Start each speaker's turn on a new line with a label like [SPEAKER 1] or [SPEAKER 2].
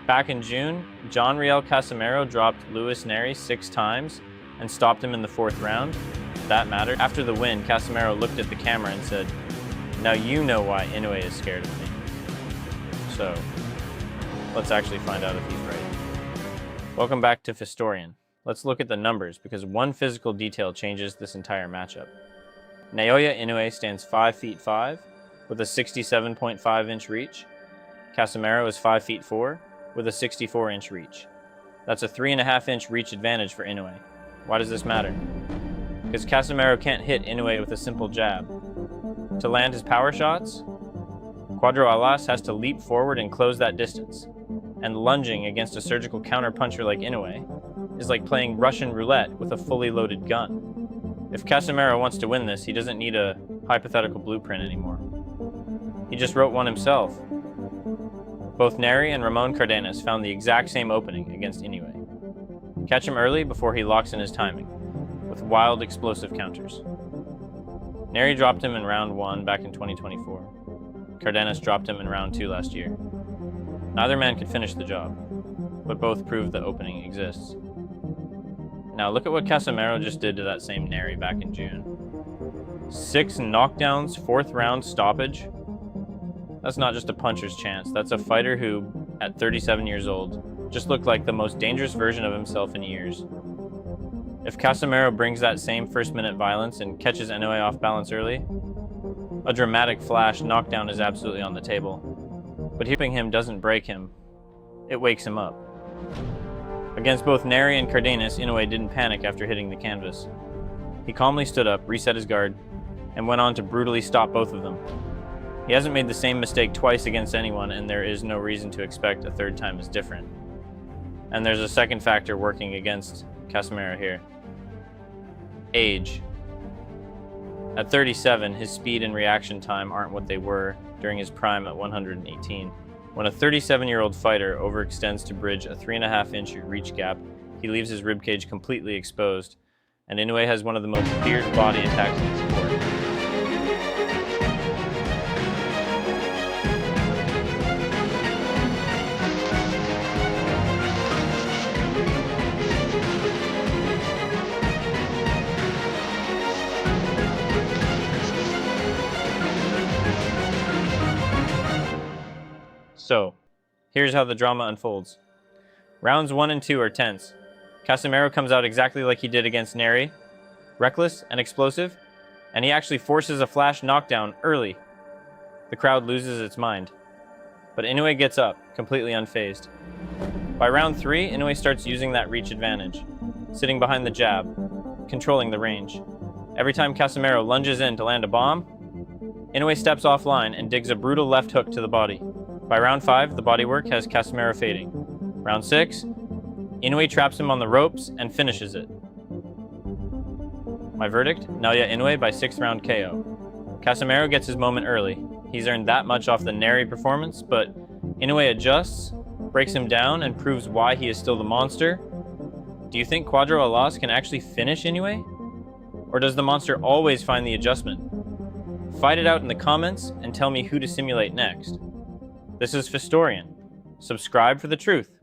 [SPEAKER 1] Back in June, Riel Casimero dropped Luis Nery 6 times and stopped him in the 4th round. That mattered. After the win, Casimero looked at the camera and said, "Now you know why Inoue is scared of me." So, let's actually find out if he's right. Welcome back to Fistorian. Let's look at the numbers because one physical detail changes this entire matchup. Naoya Inoue stands 5 feet 5 with a 67.5-inch reach. Casimero is 5 feet 4 with a 64-inch reach. That's a 3.5-inch reach advantage for Inoue. Why does this matter? Because Casimero can't hit Inoue with a simple jab. To land his power shots, Cuadro Alas has to leap forward and close that distance. And lunging against a surgical counter-puncher like Inoue is like playing Russian roulette with a fully loaded gun. If Casimero wants to win this, he doesn't need a hypothetical blueprint anymore. He just wrote one himself. Both Nery and Ramon Cardenas found the exact same opening against Inoue. Catch him early before he locks in his timing, with wild, explosive counters. Nery dropped him in round 1 back in 2024. Cardenas dropped him in round 2 last year. Neither man could finish the job, but both proved the opening exists. Now look at what Casimero just did to that same Nery back in June. 6 knockdowns, 4th round stoppage. That's not just a puncher's chance. That's a fighter who, at 37 years old, just looked like the most dangerous version of himself in years. If Casimero brings that same first-minute violence and catches Inoue off balance early, a dramatic flash knockdown is absolutely on the table. But hitting him doesn't break him, it wakes him up. Against both Nery and Cardenas, Inoue didn't panic after hitting the canvas. He calmly stood up, reset his guard, and went on to brutally stop both of them. He hasn't made the same mistake twice against anyone, and there is no reason to expect a third time is different. And there's a second factor working against Casimero here. Age. At 37, his speed and reaction time aren't what they were during his prime at 118. When a 37-year-old fighter overextends to bridge a 3.5-inch reach gap, he leaves his ribcage completely exposed, and Inoue has one of the most feared body attacks in the sport. So, here's how the drama unfolds. Rounds 1 and 2 are tense. Casimero comes out exactly like he did against Nery, reckless and explosive, and he actually forces a flash knockdown early. The crowd loses its mind. But Inoue gets up, completely unfazed. By round 3, Inoue starts using that reach advantage, sitting behind the jab, controlling the range. Every time Casimero lunges in to land a bomb, Inoue steps offline and digs a brutal left hook to the body. By round 5, the bodywork has Casimero fading. Round 6, Inoue traps him on the ropes and finishes it. My verdict, Naoya Inoue by 6th round KO. Casimero gets his moment early. He's earned that much off the Nery performance, but Inoue adjusts, breaks him down, and proves why he is still the monster. Do you think Cuadro Alas can actually finish Inoue? Or does the monster always find the adjustment? Fight it out in the comments and tell me who to simulate next. This is Fistorian. Subscribe for the truth.